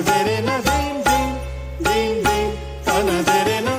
दे रे ना दीम दीम दीम दीम तना दे रे ना।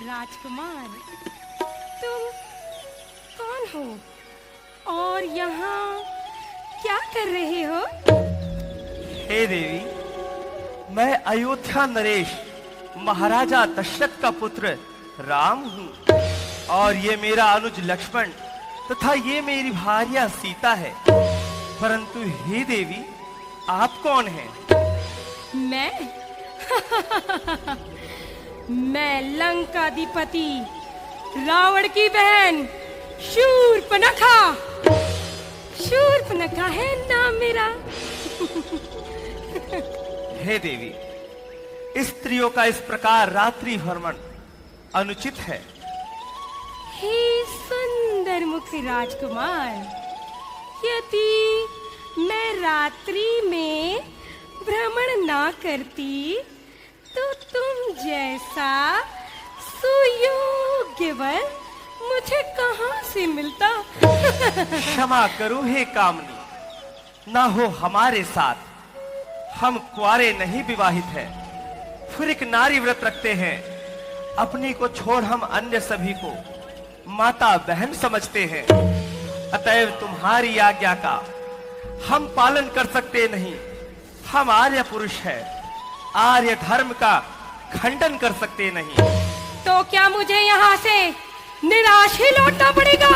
राजकुमार, तुम कौन हो और यहाँ क्या कर रहे हो? हे देवी, मैं अयोध्या नरेश महाराजा दशरथ का पुत्र राम हूँ और ये मेरा अनुज लक्ष्मण तथा ये मेरी भार्या सीता है। परंतु हे देवी, आप कौन हैं? मैं मैं लंकाधिपति रावण की बहन शूर्पणखा। शूर्पणखा है नाम मेरा। हे देवी, स्त्रियों का इस प्रकार रात्रि भ्रमण अनुचित है। हे सुंदर मुख राजकुमार, यदि मैं रात्रि में भ्रमण ना करती तो तुम जैसा सुयोग्य वर मुझे कहां से मिलता? क्षमा करो हे कामनी, ना हो हमारे साथ। हम कुंवारे नहीं विवाहित हैं, फिर एक नारी व्रत रखते हैं। अपनी को छोड़ हम अन्य सभी को माता बहन समझते हैं। अतएव तुम्हारी आज्ञा का हम पालन कर सकते नहीं। हम आर्य पुरुष है, आर्य धर्म का खंडन कर सकते नहीं। तो क्या मुझे यहाँ से निराश ही लौटना पड़ेगा?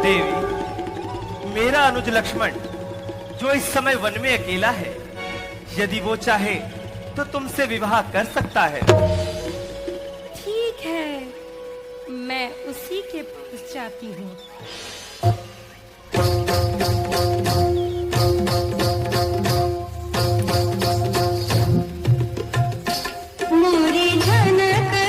देवी, मेरा अनुज लक्ष्मण जो इस समय वन में अकेला है, यदि वो चाहे तो तुमसे विवाह कर सकता है। ठीक है, मैं उसी के पास जाती हूँ। झनक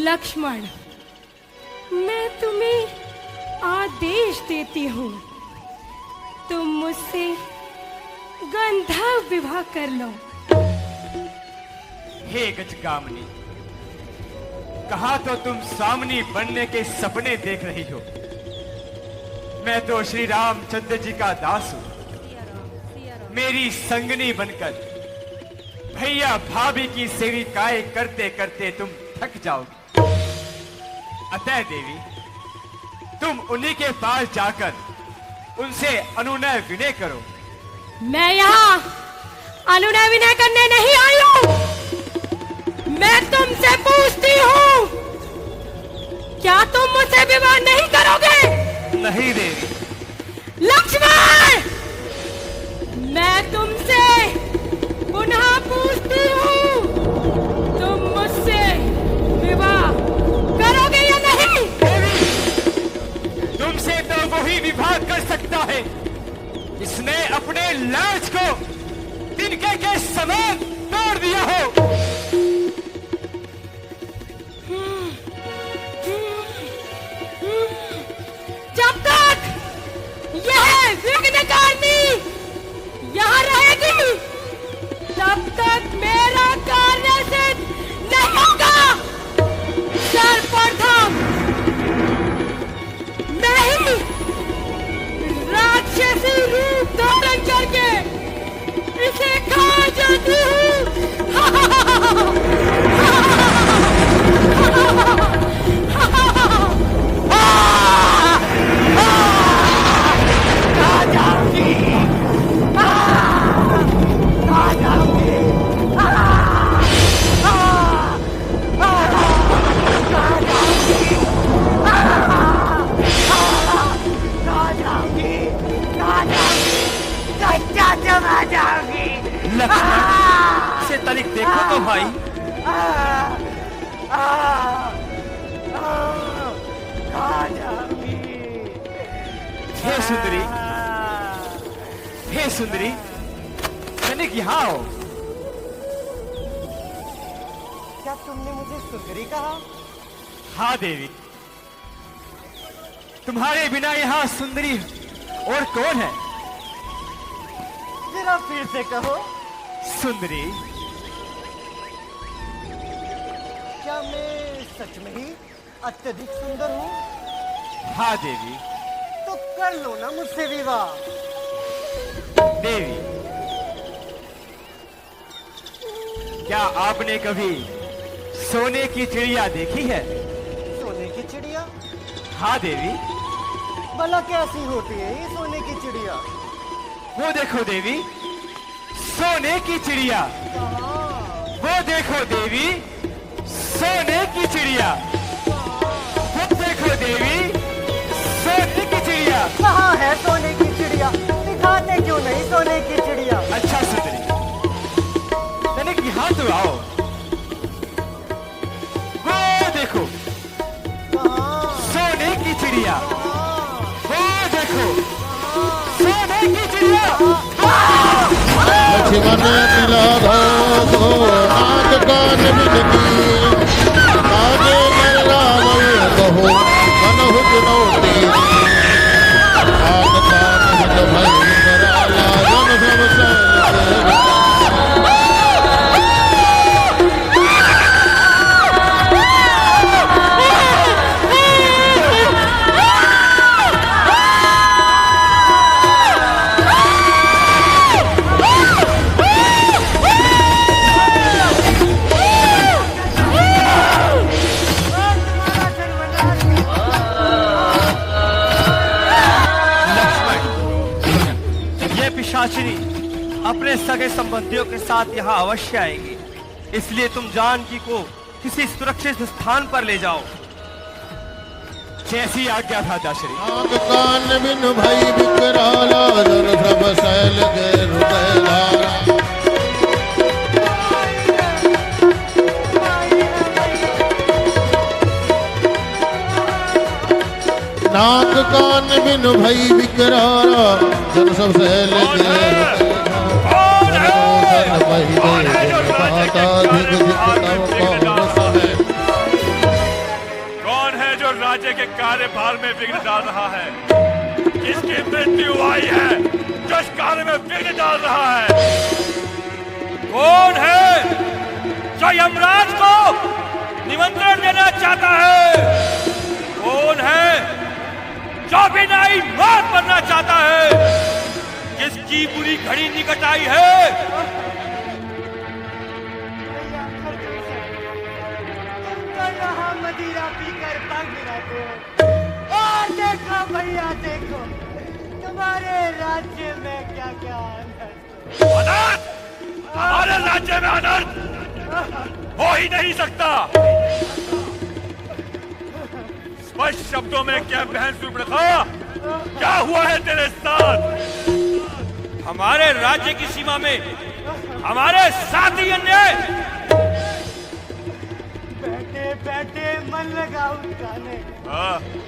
लक्ष्मण, मैं तुम्हें आदेश देती हूँ, तुम मुझसे गंधर्व विवाह कर लो। हे गजगामिनी, कहा तो तुम स्वामिनी बनने के सपने देख रही हो। मैं तो श्री रामचंद्र जी का दास हूं। मेरी संगनी बनकर भैया भाभी की सेविकाएं करते करते तुम थक जाओगी। अतः देवी, तुम उन्हीं के पास जाकर उनसे अनुनय विनय करो। मैं यहाँ अनुनय विनय करने नहीं आई हूँ। मैं तुमसे पूछती हूँ, क्या तुम मुझसे विवाह नहीं करोगे? नहीं देवी। लक्ष्मण, मैं तुमसे पुनः पूछती हूँ, तुम मुझसे विवाह करोगे या नहीं? देवी, तुमसे तो वही विवाह कर सकता है इसने अपने लाज को तिनके के समान तोड़ दिया हो। जब तक यह विघ्नकारिणी यहाँ रहेगी, तब तक मेरा कार्य सिद्ध नहीं होगा। सर्वप्रथम मैं ही राक्षसी रूप धारण करके इसे खा जाती हूँ। लक्ष्मण, इसे तनिक देखो तो भाई। हे सुंदरी, हे सुंदरी, तनिक यहाँ आओ। क्या तुमने मुझे सुंदरी कहा? हाँ देवी, तुम्हारे बिना यहाँ सुंदरी और कौन है? जरा फिर से कहो। सुंदरी, क्या मैं सच में ही अत्यधिक सुंदर हूँ? हाँ देवी। तो कर लो ना मुझसे विवाह। देवी, क्या आपने कभी सोने की चिड़िया देखी है? सोने की चिड़िया? हाँ देवी। भला कैसी होती है ये सोने की चिड़िया? वो देखो देवी, सोने की चिड़िया। कहाँ? वो देखो देवी, सोने की चिड़िया। वो देखो देवी, सोने की चिड़िया। कहाँ है सोने की चिड़िया? दिखाते क्यों नहीं सोने की चिड़िया? अच्छा सुंदरी, तनिक यहाँ तो आओ। वो देखो, कहाँ? सोने की चिड़िया। कहाँ? वो देखो, सोने की चिड़िया। लक्ष्मण मिला भागो नाग कान बिनती, आगे कर राम कहो मनहु चुनौती, नाग कान बिन भई कराला जन सब सैल। पिशाचिनी अपने सगे संबंधियों के साथ यहाँ अवश्य आएगी, इसलिए तुम जानकी को किसी सुरक्षित स्थान पर ले जाओ। जैसी आज्ञा भ्राता श्री। नाग कान बिन भई विकराला जन सब सैल के हृदय धारा। नाग कान बिन भई विकराला जन सब सैल के माता धिक धिक तव कौन सहे। राज्य के कार्यभार में विघ्न डाल रहा है, जिसकी मृत्यु आई है, जो इस कार्य में विघ्न डाल रहा है। कौन है जो यमराज को निमंत्रण देना चाहता है? कौन है जो बिनाई मौत बनना चाहता है, जिसकी बुरी घड़ी निकट आई है? यहाँ मदिरा पीकर भाग रहते हो। और देखो भैया देखो, तुम्हारे राज्य में क्या क्या अनर्थ। हमारे राज्य में अनर्थ हो ही नहीं सकता। स्पष्ट शब्दों में क्या बहन सुर्पणखा, क्या हुआ है तेरे साथ? हमारे राज्य की सीमा में हमारे साथी अन्याय। बैठे बैठे मन लगा गाने।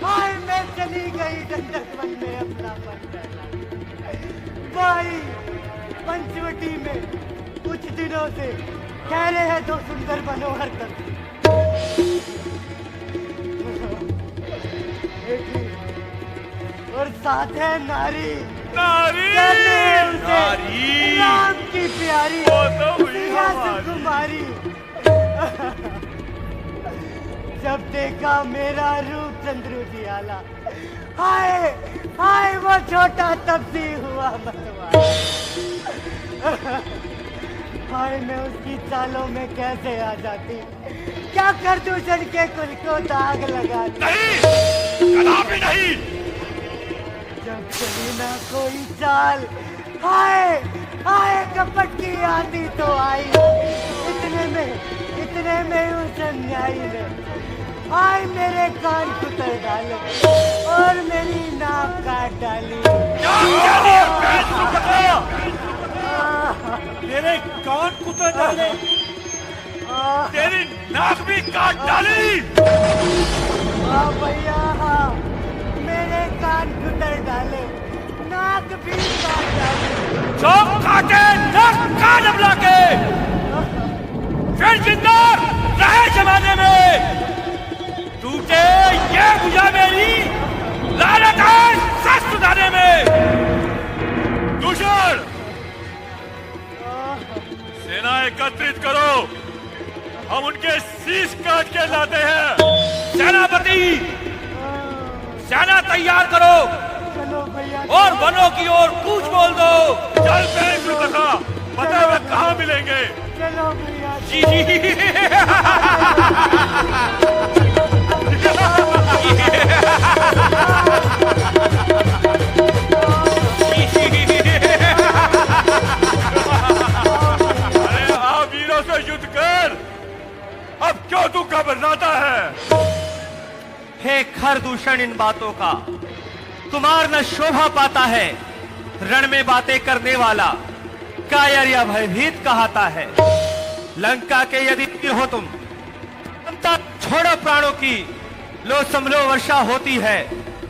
हाय मैं चली गई दंडक वन में अपना मन बहलाने। भाई पंचवटी में कुछ दिनों से कह रहे हैं दो सुंदर मनोहर तक। और साथ है नारी। नारी नारी राम की प्यारी कुमारी। जब देखा मेरा रूप चंद्रू जी आला, हाय हाय वो छोटा तब भी हुआ मतवाला। हाय मैं उसकी चालों में कैसे आ जाती, क्या कर दूं जन के कुल को दाग लगा। नहीं, कदापि नहीं। जब चली ना कोई चाल, हाय हाय कपट की आंधी तो आई। इतने में उस अन्यायी ने हाय मेरे कान कुतर डाले और मेरी नाक काट डाली। तेरे कान कुतर डाले, तेरी नाक भी काट डाली। हाँ भैया हाँ, मेरे कान कुतर डाले, नाक भी काट डाली। जो काटे नाक कान बुला के फिर जिंदा रहे जमाने में, टूटे ये बुझा मेरी लालत है सच सुधारने में। दूषण, सेना एकत्रित करो, हम उनके शीश काट के लाते हैं। सेनापति, सेना तैयार करो और वनों की ओर कूच बोल दो। चल बेफिक्र, पता है कहाँ मिलेंगे। चलो भैया जी जी। अरे आ वीरों से युद्ध कर, अब क्यों तू घबराता है? हे खरदूषण, इन बातों का तुम्हार न शोभा पाता है। रण में बातें करने वाला कायर या भयभीत कहाता है। लंका के यदि हो तुम, छोड़ो प्राणों की, लो समलो वर्षा होती है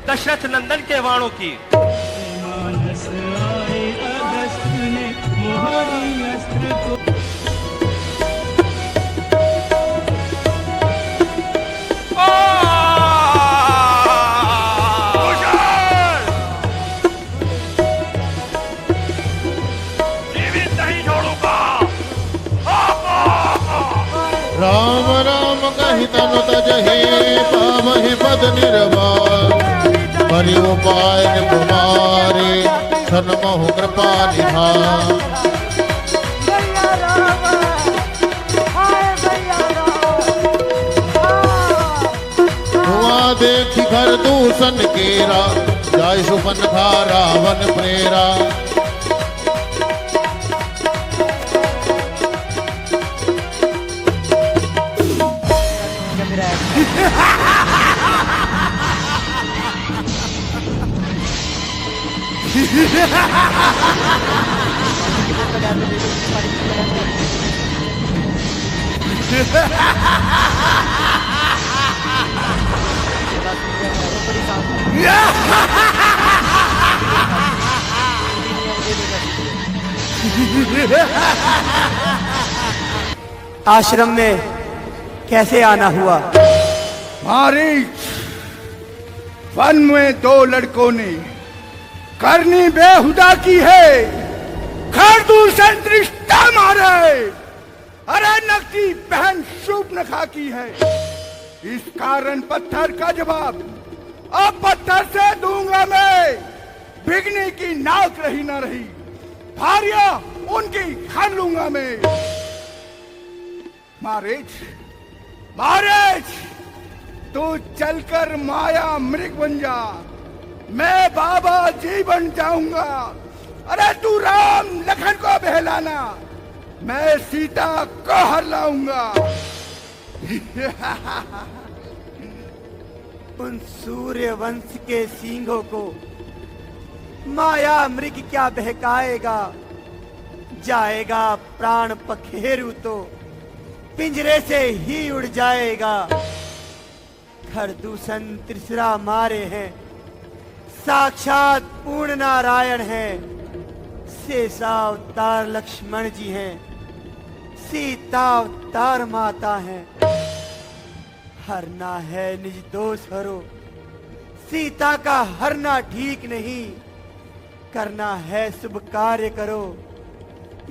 दशरथ नंदन के वाणों की। मानस आए अगस्त ने मोहरी अस्त्र को। राम राम कहि तनु तजहि पावहि पद निर्वाण। हरि उपाय कुमारे सन्मोह कृपा निधान। भैया राम, हाय भैया राम। हुआ देखि खरदूषण केरा, जाय सुपनखा रावण प्रेरा। आश्रम में कैसे आना हुआ? मारीच, वन में दो लड़कों ने करनी बेहुदा की है, खरदूर से दृष्टा मारे। अरे नकदी बहन शुभ नखा की है, इस कारण पत्थर का जवाब अब पत्थर से दूंगा मैं। बिगनी की नाक रही ना रही, भारिया उनकी खान लूंगा मैं। मारेज मारेज, तू चलकर माया मृग बन जा, मैं बाबा जी बन जाऊंगा। अरे तू राम लखन को बहलाना, मैं सीता को हर लाऊंगा। उन सूर्य वंश के सींगों को माया मृग क्या बहकाएगा। जाएगा प्राण पखेरु तो पिंजरे से ही उड़ जाएगा। खरदूषण त्रिशरा मारे हैं, साक्षात पूर्ण नारायण हैं। शेषावतार लक्ष्मण जी हैं, सीता अवतार माता हैं। हरना है निज दोष हरो, सीता का हरना ठीक नहीं। करना है शुभ कार्य करो,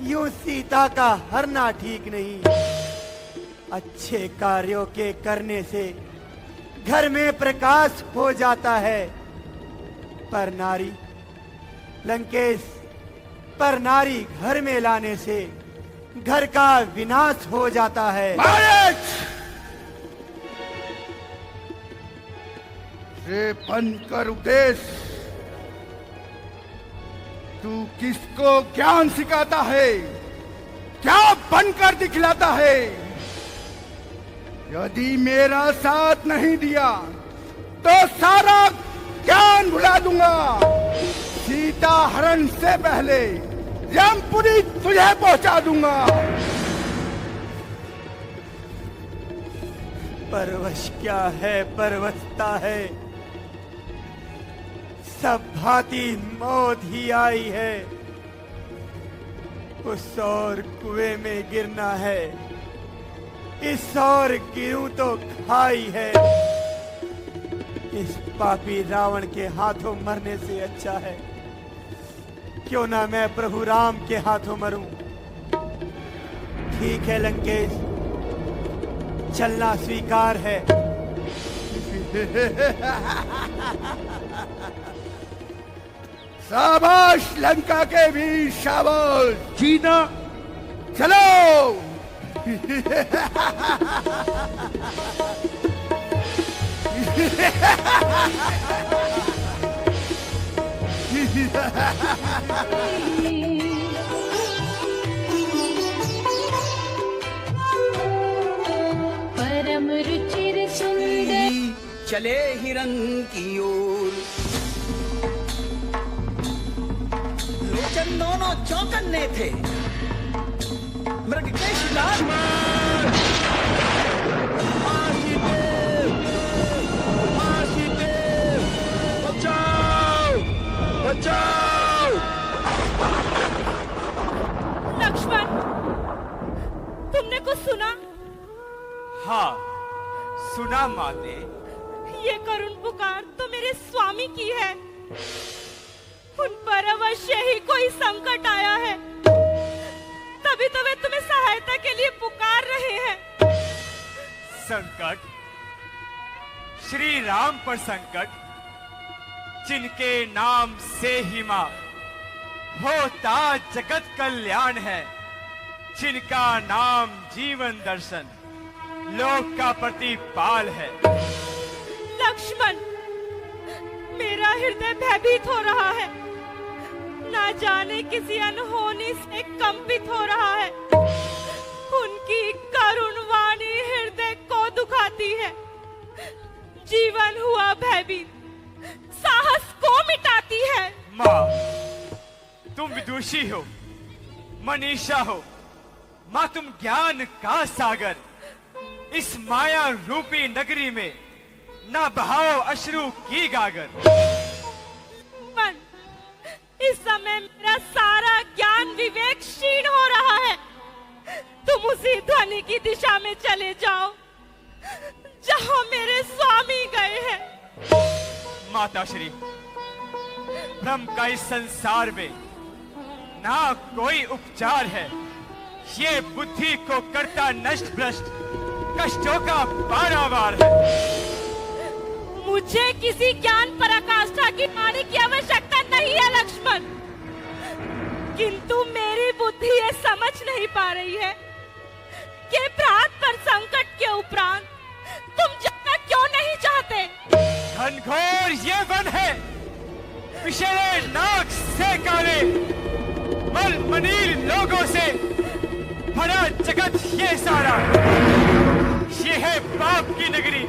यूं सीता का हरना ठीक नहीं। अच्छे कार्यों के करने से घर में प्रकाश हो जाता है, पर नारी लंकेश, पर नारी घर में लाने से घर का विनाश हो जाता है। रे बनकर उपदेश, तू किसको ज्ञान सिखाता है, क्या बनकर दिखलाता है। यदि मेरा साथ नहीं दिया तो सारा ज्ञान भुला दूंगा। सीता हरण से पहले यमपुरी तुझे पहुंचा दूंगा। परवश क्या है, परवशता है, सब भांति मौत ही आई है। उस और कुएं में गिरना है, इस और गिरूं तो खाई है। इस पापी रावण के हाथों मरने से अच्छा है क्यों ना मैं प्रभु राम के हाथों मरूं। ठीक है लंकेश, चलना स्वीकार है। शाबाश लंका के वीर, शाबाश। जीना चलो। परम रुचिर सुंदर चले हिरन की ओर, लोचन दोनों चौकन्ने थे। मृग के शिकार बचाओ बचाओ। लक्ष्मण, तुमने कुछ सुना? हाँ, सुना माते। ये करुण पुकार तो मेरे स्वामी की है। उन पर अवश्य ही कोई संकट आया है, तभी तो वे तुम्हें सहायता के लिए पुकार रहे हैं। संकट? श्री राम पर संकट, जिनके नाम से ही मां होता जगत कल्याण है, जिनका नाम जीवन दर्शन लोक का प्रतिपाल है। लक्ष्मण, मेरा हृदय भयभीत हो रहा है, ना जाने किसी अनहोनी से कंपित हो रहा है। उनकी करुण वाणी हृदय को दुखाती है। जीवन हुआ भयभीत, साहस को मिटाती है। माँ, तुम विदुषी हो, मनीषा हो। माँ, तुम ज्ञान का सागर। इस माया रूपी नगरी में ना बहाओ अश्रु की गागर। मन, इस समय मेरा सारा ज्ञान विवेक क्षीण हो रहा है। तुम उसी ध्वनि की दिशा में चले जाओ जहां मेरे स्वामी गए हैं। माता श्री, भ्रम का इस संसार में ना कोई उपचार है। ये बुद्धि को करता नष्ट भ्रष्ट, कष्टों का पारावार है। मुझे किसी ज्ञान पराकाष्ठा की वाणी की आवश्यकता नहीं है लक्ष्मण, किंतु मेरी बुद्धि ये समझ नहीं पा रही है कि प्राण पर संकट के उपरांत तुम जाना क्यों नहीं चाहते। घनघोर ये वन है, विषैले नाग से काले, मल मनील लोगों से भरा जगत ये सारा। ये है पाप की नगरी,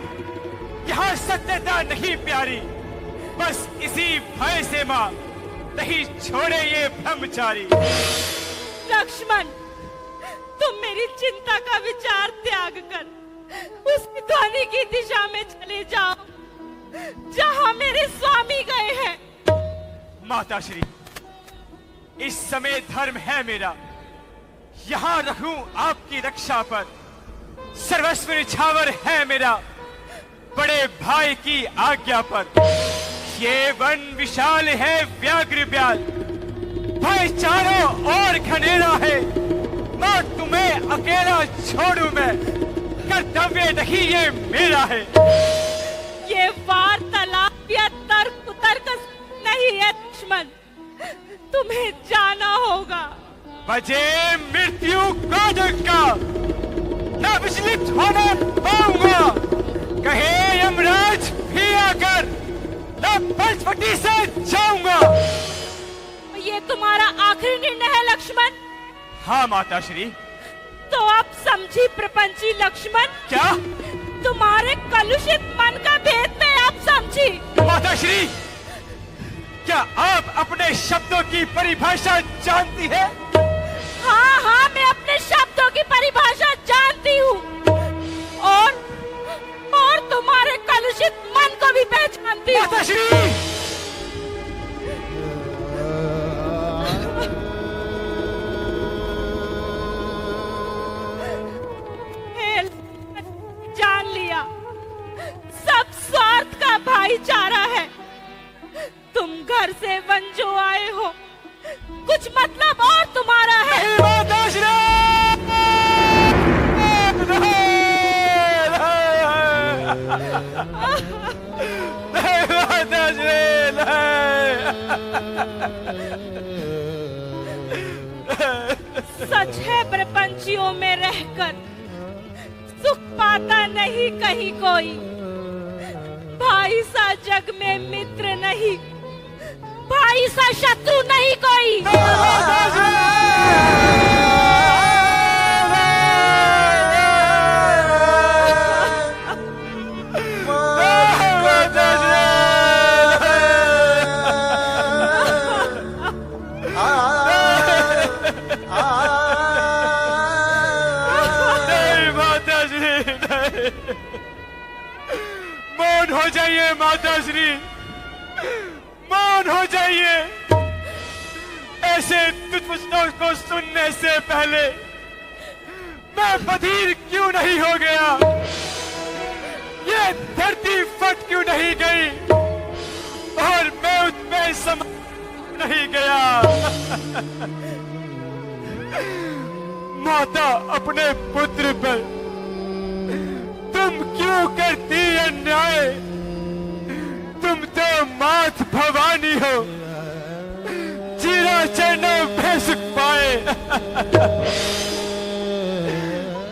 यहाँ सत्यता नहीं प्यारी। बस इसी भय से माँ नहीं छोड़े ये ब्रह्मचारी। लक्ष्मण, तुम मेरी चिंता का विचार त्याग कर उस ध्वनि की दिशा में चले जाओ जहाँ मेरे स्वामी गए हैं। माता श्री, इस समय धर्म है मेरा, यहाँ रहूं आपकी रक्षा पर। सर्वस्व निछावर है मेरा, बड़े भाई की आज्ञा पर। ये वन विशाल है व्याघ्र ब्याल, भाई चारों और घनेरा है। ना तुम्हें अकेला छोड़ू मैं, कर्तव्य नहीं ये मेरा है। ये वार्तालाप या तर्क तर्क नहीं है लक्ष्मण, तुम्हें जाना होगा। बजे मृत्यु का डंका, न विचलित होने पाऊंगा। कहे यमराज भी आकर, न पंचवटी से जाऊंगा। ये तुम्हारा आखिरी निर्णय है लक्ष्मण? हाँ माता श्री। तो आप समझी प्रपंची लक्ष्मण? क्या? तुम्हारे कलुषित मन का भेद में आप समझी? माता श्री, क्या आप अपने शब्दों की परिभाषा जानती है? हाँ हाँ, मैं अपने शब्दों की परिभाषा जानती हूँ और तुम्हारे कलुषित मन को भी पहचानती हूँ। माता श्री, जान लिया, सब स्वार्थ का भाईचारा है। तुम घर से वन जो आए हो, कुछ मतलब और तुम्हारा है। माता श्री, सच है प्रपंचियों में रहकर सुख पाता नहीं कहीं कोई। भाई सा जग में मित्र नहीं, भाई सा शत्रु नहीं कोई। मौन हो जाइए माता श्री, मौन हो जाइए। ऐसे तुझको को सुनने से पहले मैं बधिर क्यों नहीं हो गया? ये धरती फट क्यों नहीं गई और मैं उसमें समा नहीं गया? माता अपने पुत्र पर तुम क्यों करती अन्याय? तुम तो मात भवानी हो, चीरा चरणों में सुख पाए।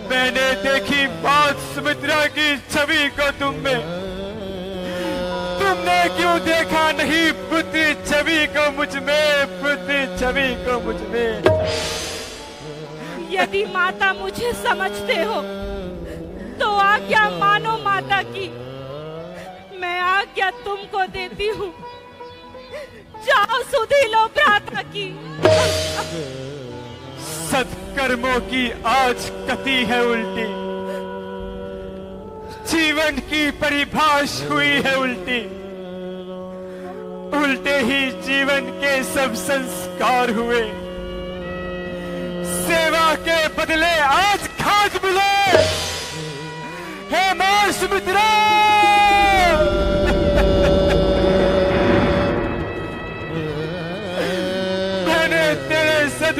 मैंने देखी मात सुमित्रा की छवि को तुम में, तुमने क्यों देखा नहीं पुत्री छवि को मुझ में, पुत्री छवि को मुझ में? यदि माता मुझे समझते हो तो आज्ञा मानो माता की। मैं आज्ञा तुमको देती हूँ, जाओ सुधी लो भ्राता की। सत्कर्मों की आज गति है उल्टी, जीवन की परिभाष हुई है उल्टी। उल्टे ही जीवन के सब संस्कार हुए, सेवा के बदले आज खाक मिले। हे मां सुमित्रा,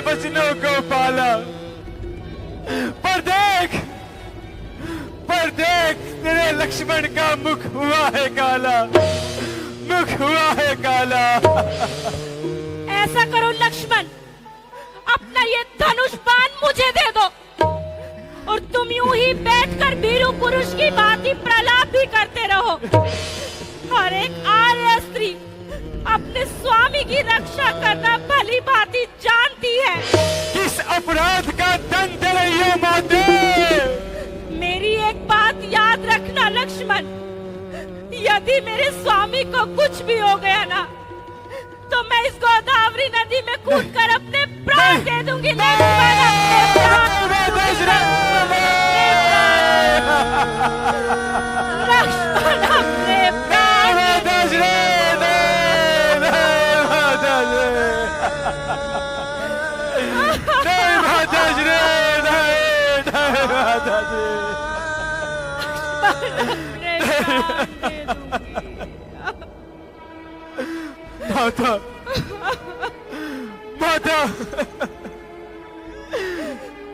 वचनों को पाला। पर देख तेरे लक्ष्मण का मुख हुआ है काला, मुख हुआ है काला। ऐसा करो लक्ष्मण, अपना ये धनुष बाण मुझे दे दो और तुम यूं ही बैठकर वीरू पुरुष की भांति प्रलाप भी करते रहो। हर एक आर्य स्त्री अपने स्वामी की रक्षा करना भली भांति जानती है। किस अपराध का दंड दे रही हो माते? मेरी एक बात याद रखना लक्ष्मण, यदि मेरे स्वामी को कुछ भी हो गया ना, तो मैं इस गोदावरी नदी में कूदकर अपने प्राण दे दूंगी। लक्ष्मण अपने प्राण माता, माता,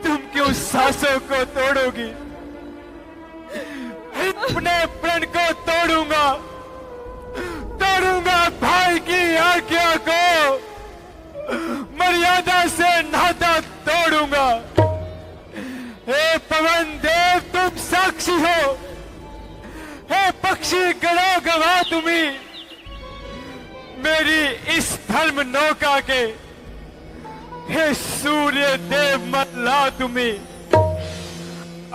तुम क्यों सांसों को तोड़ोगी? अपने प्रण को तोड़ूंगा, तोड़ूंगा भाई की आज्ञा को, मर्यादा से नाता तोड़ूंगा। हे पवन देव तुम साक्षी हो, हे पक्षी गणों गवाह तुम्ही मेरी इस धर्म नौका के, हे सूर्य देव मल्ला तुम्हें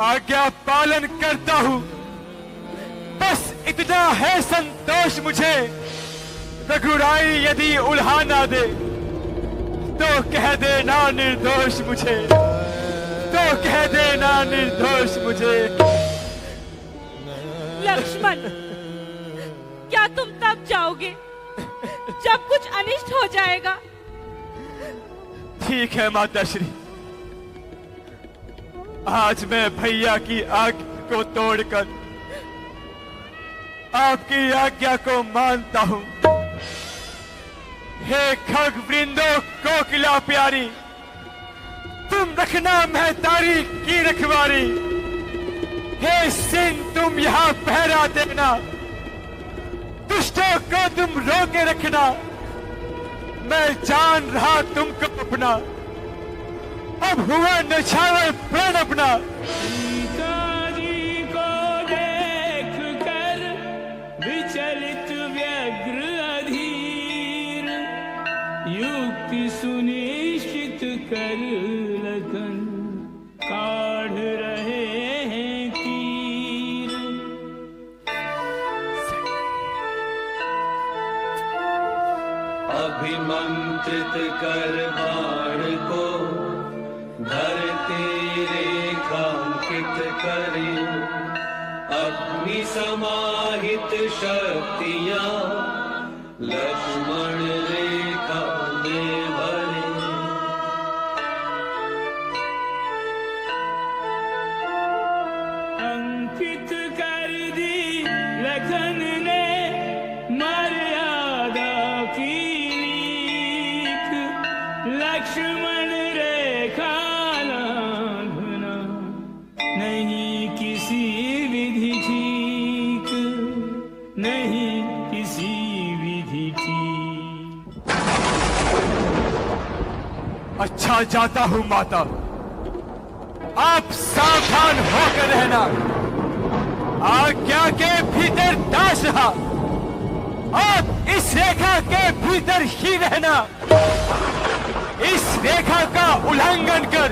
आज्ञा पालन करता हूं। बस इतना है संतोष मुझे, रघुराई यदि उल्हा ना दे तो कह देना निर्दोष मुझे, तो कह देना निर्दोष मुझे। लक्ष्मण, क्या तुम तब जाओगे जब कुछ अनिष्ट हो जाएगा? ठीक है माताश्री, आज मैं भैया की आज्ञा को तोड़कर आपकी आज्ञा को मानता हूं। हे खग वृंदो कोकिला प्यारी, तुम रखना महतारी की रखवारी। हे सिंह तुम यहां पहरा देना, दुष्टों को तुम रोके रखना। मैं जान रहा तुमको अपना, अब हुआ नछावर प्रण अपना। सीता जी को देख कर विचलित व्यग्र अधीर, युक्ति सुनिश्चित कर लखन काढ़ रहे हैं तीर। अभिमंत्रित कर बाण को धरते रेखांकित करे, अग्नि समाहित शक्तियां लक्ष्मण रेखा में भरे। अंकित कर दी लखन ने मर्यादा की लीक, लक्ष्मण रेखा लांघना नहीं किसी विधि ठीक, नहीं किसी विधि ठीक। अच्छा जाता हूं माता, आप सावधान होकर रहना। आज्ञा के भीतर दास रहा, आप इस रेखा के भीतर ही रहना। इस रेखा का उल्लंघन कर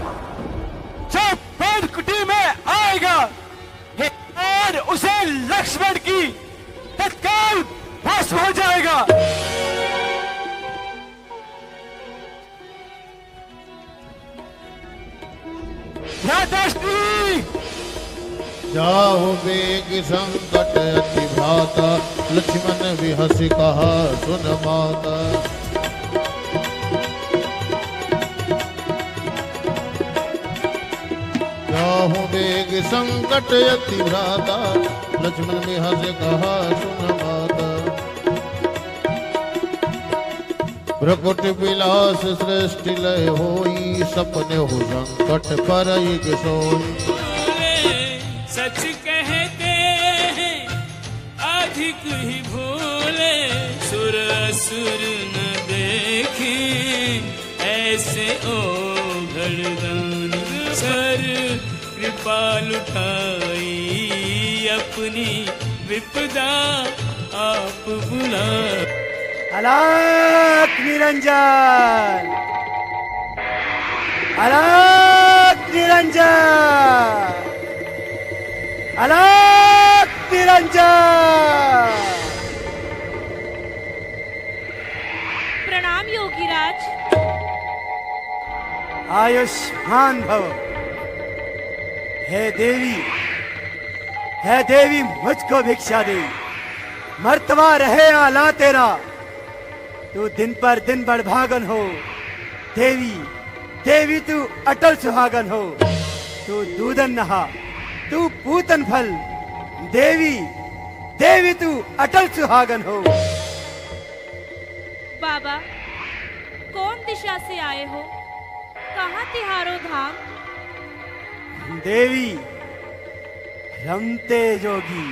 जो पैदकुटी में आएगा और उसे लक्ष्मण की तत्काल भस्म हो जाएगा। जाहु बेग संकट अति भ्राता, लक्ष्मण विहसि कहा सुन माता। जाहु बेग संकट अति भ्राता, लक्ष्मण विहसि कहा सुन माता। प्रपुट विलास सृष्टि लय होई, सपने हो संकट पर सोई। सच कहते हैं अधिक ही भूले, सुर असुर न देखे ऐसे ओ घड़दान। सर कृपा लुटाई अपनी विपदा आप बुला। अलख निरंजन, अलख निरंजन, अलख निरंजन। प्रणाम योगीराज। आयुष्मान भव। हे देवी, है देवी, मुझको भिक्षा दे। मर्तबा रहे आला तेरा, तू दिन पर दिन बढ़भागन हो। देवी, देवी तू अटल सुहागन हो। तू दूधन नहा, तू पूतन फल। देवी, देवी तू अटल सुहागन हो। बाबा, कौन दिशा से आए हो? कहाँ तिहारो धाम? देवी, रमते जोगी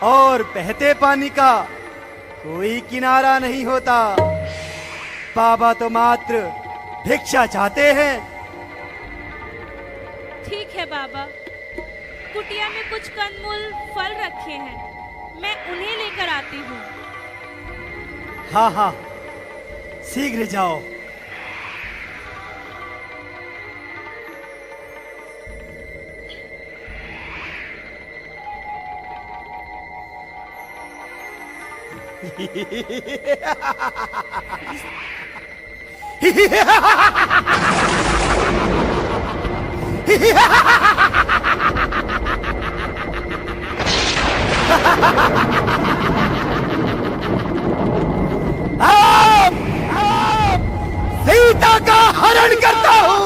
और बहते पानी का कोई किनारा नहीं होता। बाबा तो मात्र भिक्षा चाहते हैं। ठीक है बाबा, कुटिया में कुछ कंदमूल फल रखे हैं, मैं उन्हें लेकर आती हूँ। हाँ हाँ, शीघ्र जाओ। सीता का हरण करता हूँ।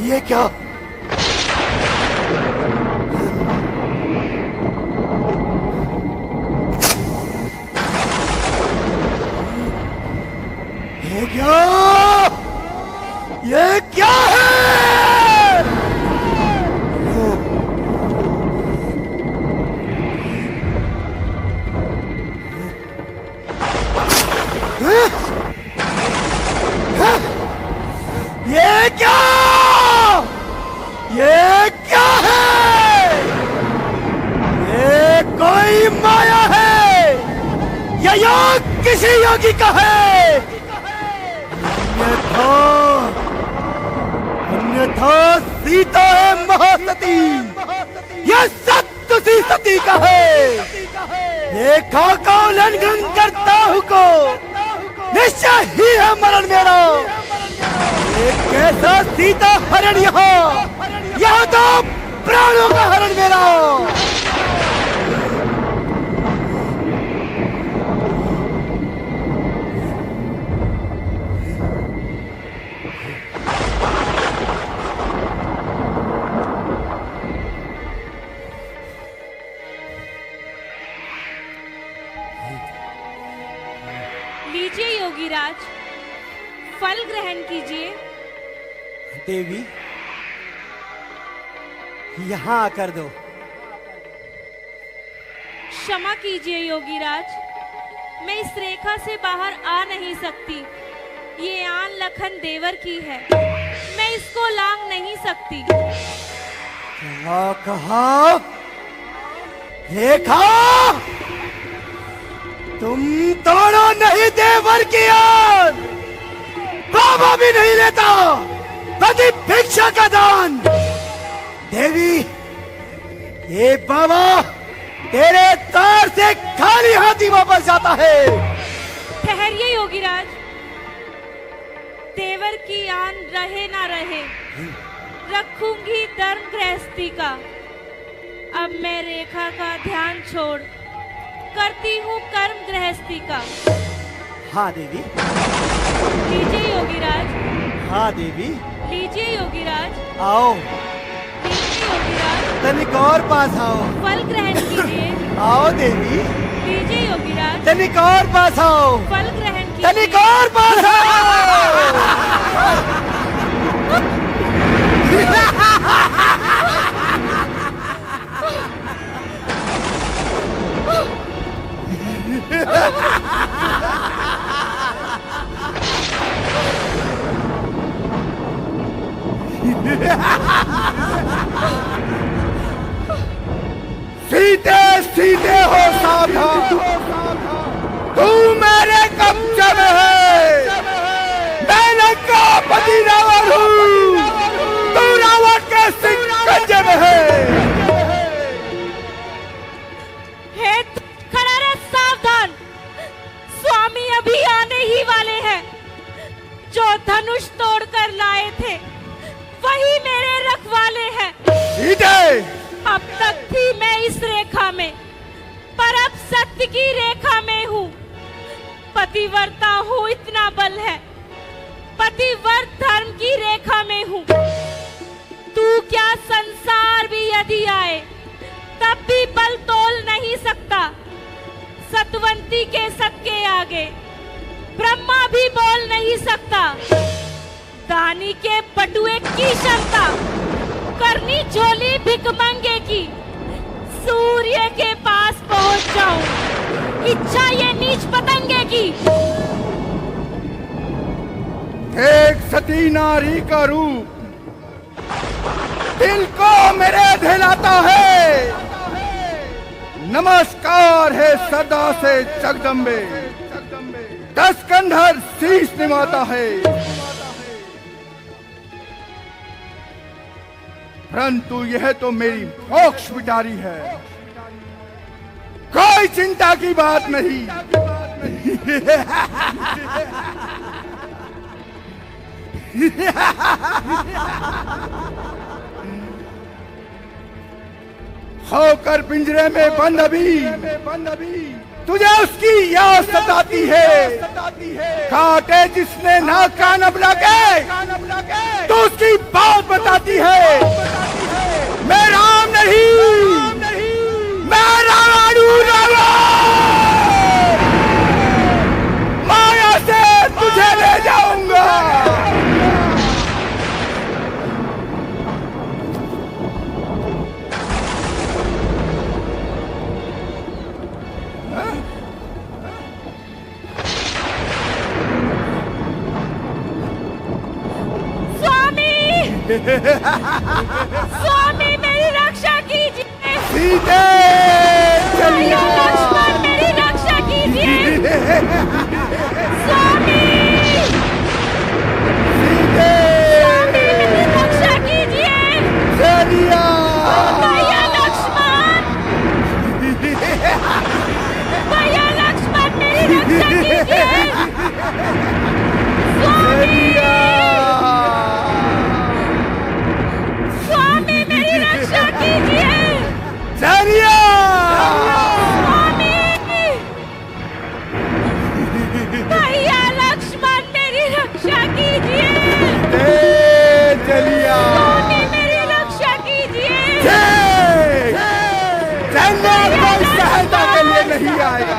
ये क्या? ये क्या? ये क्या है? ये क्या? ये क्या है? ये कोई माया है या योग किसी योगी का है? अन्यथा सीता है महासती, यह सत्य सी सती का है। देखा का उल्लंघन करता हूँ को निश्चय ही है मरण मेरा। एक कैसा सीता हरण यहाँ तो प्राणों का हरण मेरा। लीजिए योगीराज, फल ग्रहण कीजिए। देवी, यहाँ आकर दो। क्षमा कीजिए योगीराज, मैं इस रेखा से बाहर आ नहीं सकती। ये आन लखन देवर की है, मैं इसको लांग नहीं सकती। क्या कहा? रेखा, तुम तोड़ो नहीं देवर की आन। बाबा भी नहीं लेता पति भिक्षा का दान। देवी, ये बाबा तेरे तार से खाली हाथी वापस जाता है। ठहरिए योगीराज, देवर की आन रहे ना रहे, रखूंगी धर्म गृहस्थी का। अब मैं रेखा का ध्यान छोड़ करती हूँ कर्म गृहस्थी का। हाँ देवी। लीजिए योगीराज। हाँ देवी। लीजिए योगीराज। आओ। लीजिए योगीराज। तनिक और पास आओ। फल ग्रहण कीजिए। आओ देवी। लीजिए योगीराज। तनिक और पास आओ। फल ग्रहण कीजिए। तनिक और पास आओ। सीधे सीधे हो सावधान, तू मेरे कब्जे में है। मैं लंका पति रावण हूँ, तू रावण के शिकंजे में है। खड़ा रह सावधान, स्वामी अभी आने ही वाले हैं। जो धनुष तोड़कर लाए थे वही मेरे रखवाले हैं। सीधे अब तक थी मैं इस रेखा में, पर अब सत्य की रेखा में हूँ। पतिव्रता हूँ, इतना बल है। पतिव्रत धर्म की रेखा में हूँ। तू क्या संसार भी यदि आए तब भी बल तोल नहीं सकता। सतवंती के सत के आगे ब्रह्मा भी बोल नहीं सकता। दानी के बटुए की क्षमता करनी झोली भिखमंगे की। सूर्य के पास पहुंच जाऊं, इच्छा ये नीच पतंगे की। एक सती नारी का रूप दिल को मेरे दिलाता है। नमस्कार है सदा से जगदम्बे, 10 कंधर शीश निभाता है। परंतु यह तो मेरी मोक्ष पिटारी है, कोई चिंता की बात नहीं। होकर पिंजरे में बंद अभी तुझे उसकी याद सताती है। काटे जिसने नाक कान अपना के तो उसकी बात बताती है। मैं राम नहीं, मैं रावण हूँ, रावण। माया से तुझे ले जाऊंगा। स्वामी मेरी रक्षा कीजिए। सीधे चलिए लक्ष्मण मेरी रक्षा कीजिए। स्वामी सीधे मेरी रक्षा कीजिए। चलिए भैया लक्ष्मण, भैया लक्ष्मण मेरी रक्षा कीजिए। स्वामी रक्षा कीजिए। चलिए स्वामी, भैया लक्ष्मण मेरी रक्षा कीजिए। चलिए स्वामी मेरी रक्षा कीजिए। कोई सहायता के लिए नहीं आएगा।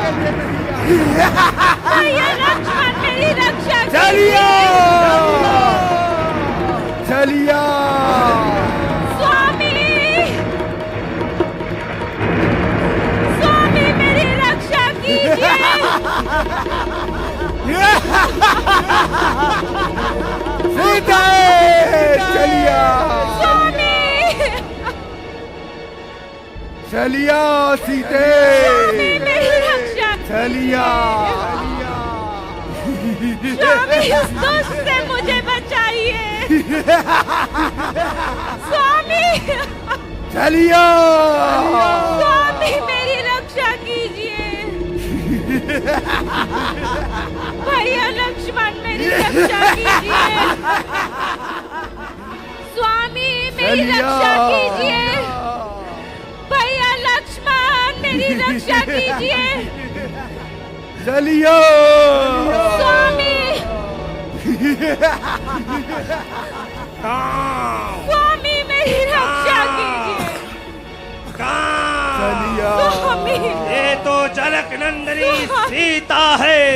भैया लक्ष्मण मेरी रक्षा चलिए चलिए सीधे चलिया चलिया सीधे चलिया। स्वामी इस दुष्ट से मुझे बचाइए। स्वामी चलिया स्वामी मेरी रक्षा कीजिए। भैया लक्ष्मण मेरी रक्षा कीजिए। स्वामी मेरी रक्षा कीजिए। भैया लक्ष्मण मेरी रक्षा कीजिए। चलियो स्वामी स्वामी मेरी रक्षा कीजिए चलियो स्वामी ये तो जनक नंदनी सीता है।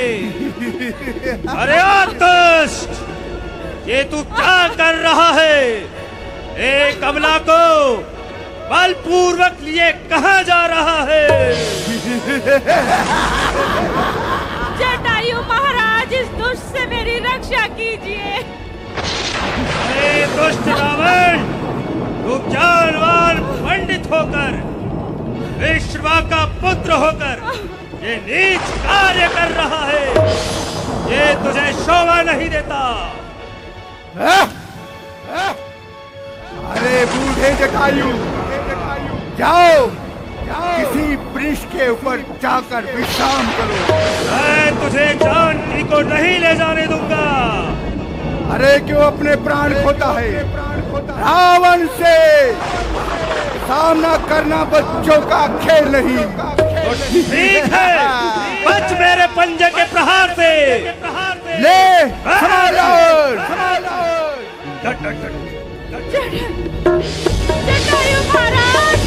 अरे ओ दुष्ट, ये तू क्या कर रहा है? ए कमला को बलपूर्वक लिए कहाँ जा रहा है? जटायु महाराज, इस दुष्ट से मेरी रक्षा कीजिए। अरे दुष्ट रावण, तू ज्ञानवान पंडित होकर, विश्वा का पुत्र होकर ये नीच कार्य कर रहा है। ये तुझे शोभा नहीं देता। अरे बूढ़े जटायु, जाओ किसी वृक्ष के ऊपर जाकर विश्राम करो। मैं तुझे जानकी को नहीं ले जाने दूंगा। अरे क्यों अपने प्राण खोता है? रावण से सामना करना बच्चों का खेल नहीं। ठीक है, बच मेरे पंजे के प्रहार से। ले संभालो। जटायु महाराज,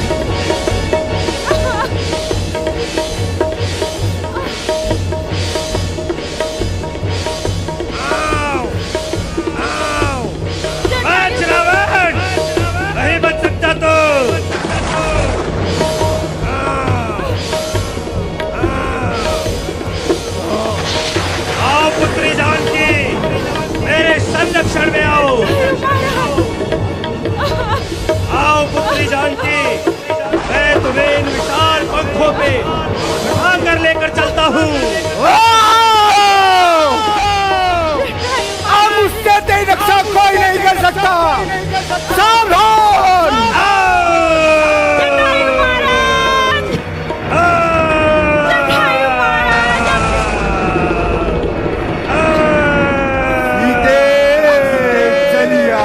बच रावण, नहीं बच सकता तो। आओ पुत्री जानकी, मेरे संरक्षण में आओ। आओ पुत्री जानकी, मैं तुम्हें इन विशाल पंखों पे उठा कर लेकर चलता हूँ। अब मुझसे तेरी रक्षा कोई नहीं कर सकता। सावधान। जटायु महाराज, जटायु महाराज, सीते चलिया।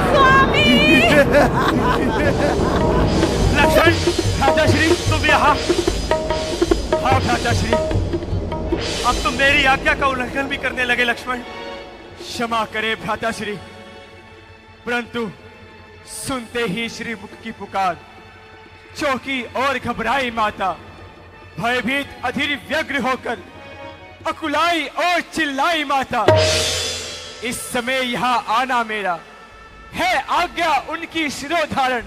स्वामी लक्ष्मण, भ्राताश्री तुम यहाँ। हाँ भ्राताश्री, अब तुम मेरी आज्ञा का उल्लंघन भी करने लगे। लक्ष्मण क्षमा करे भ्राताश्री, परंतु सुनते ही श्री मुख की पुकार चौकी और घबराई माता, भयभीत अधीर व्यग्र होकर अकुलाई और चिल्लाई माता। इस समय यहाँ आना मेरा है आज्ञा उनकी शिरोधारण,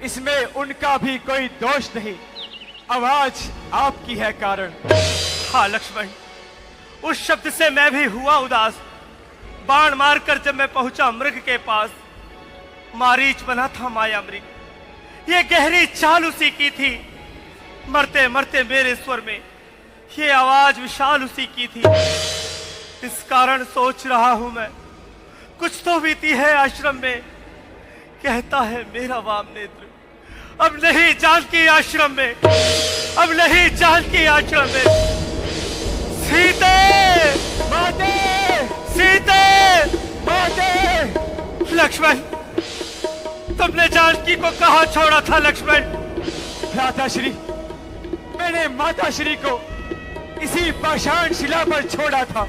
इसमें उनका भी कोई दोष नहीं, आवाज आपकी है कारण। हाँ लक्ष्मण, उस शब्द से मैं भी हुआ उदास। बाण मारकर जब मैं पहुंचा मृग के पास, मारीच बना था माया मृग। ये गहरी चाल उसी की थी, मरते मरते मेरे स्वर में ये आवाज विशाल उसी की थी। इस कारण सोच रहा हूं मैं, कुछ तो बीती है आश्रम में। कहता है मेरा वाम नेत्र, अब नहीं जानकी आश्रम में, अब नहीं जानकी आश्रम में। सीते माते, सीते माते। लक्ष्मण, तुमने जानकी को कहाँ छोड़ा था? लक्ष्मण भ्राताश्री, मैंने माताश्री को इसी पाषाण शिला पर छोड़ा था।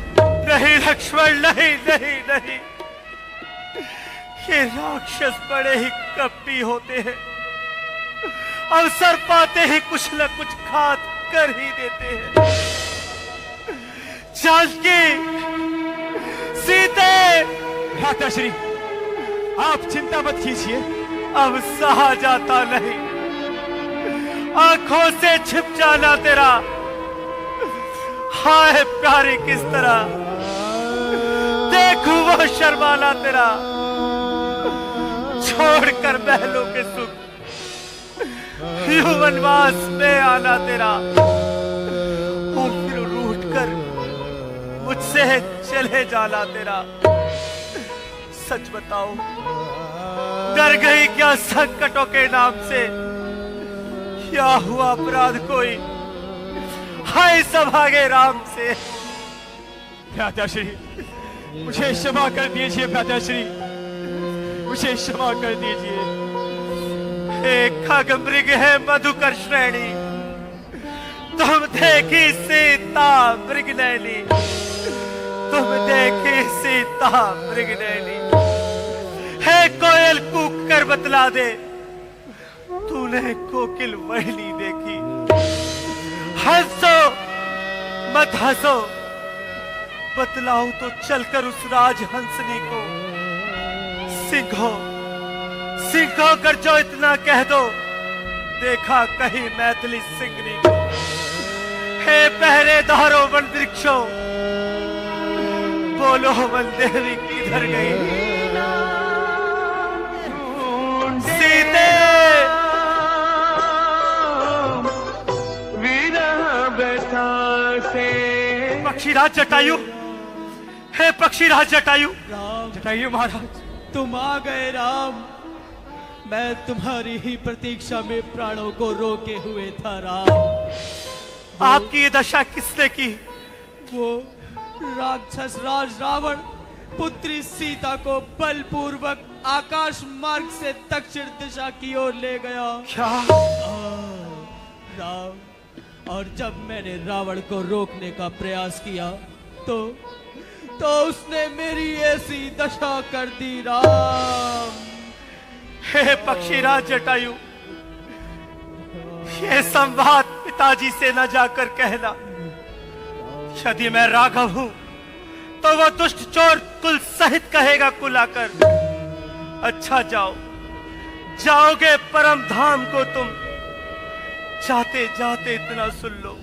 नहीं लक्ष्मण, नहीं नहीं नहीं, ये राक्षस बड़े ही कपटी होते हैं, अवसर पाते ही कुछ न कुछ घात कर ही देते हैं। जानकी, सीते। भ्राताश्री आप चिंता मत कीजिए, अब सहा जाता नहीं, आंखों से छिप जाना तेरा। हाय प्यारी किस तरह देखूं वो शर्माना तेरा, छोड़कर महलों के सुख यूं वनवास में आना तेरा, और फिर रूठ कर मुझसे चले जाना तेरा। सच बताओ, डर गई क्या संकटों के नाम से? क्या हुआ अपराध कोई? हाय सभागे राम से। भ्राताश्री मुझे क्षमा कर दीजिए, भ्राताश्री मुझे क्षमा कर दीजिए। एक खग मृग है मधुकर श्रेणी, तुम देखी सीता मृगनयनी, तुम देखी सीता मृगनयनी। है कोयल कूक कर बतला दे, तूने कोकिल वहनी देखी। हंसो मत हंसो, बतलाओ तो चलकर उस राज हंसनी को। सिंह कर जो इतना कह दो, देखा कहीं मैथिली सिंगनी को। हे पहरेदारों वन वृक्षों, बोलो वन देवी किधर गई। सीते पक्षीराज जटायु, हे पक्षीराज जटायु। जटायु महाराज, तुम आ गए राम। मैं तुम्हारी ही प्रतीक्षा में प्राणों को रोके हुए था राम। आपकी ये दशा किसने की? वो राक्षस राज रावण पुत्री सीता को बलपूर्वक आकाश मार्ग से दक्षिण दिशा की ओर ले गया। क्या? राम, और जब मैंने रावण को रोकने का प्रयास किया तो उसने मेरी ऐसी दशा कर दी राम। हे पक्षीराज जटायु, ये संवाद पिताजी से न जाकर कहना। यदि मैं राघव हूं तो वह दुष्ट चोर कुल सहित कहेगा कुल आकर। अच्छा जाओगे परम धाम को तुम। जाते जाते इतना सुन लो,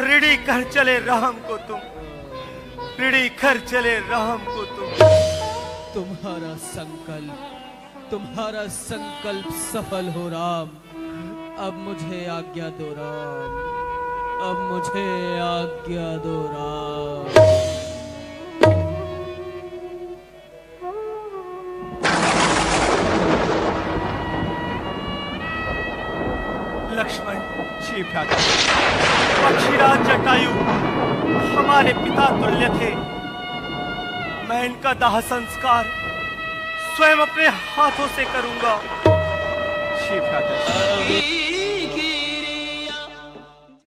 ऋणी कर चले राम को तुम, ऋणी कर चले राम को तुम। तुम्हारा संकल्प सफल हो राम। अब मुझे आज्ञा दो राम, अब मुझे आज्ञा दो राम। लक्ष्मण जी भ्राता, पक्षीराज जटायु हमारे पिता तुल्य थे। मैं इनका दाह संस्कार स्वयं अपने हाथों से करूंगा। जी भ्राता।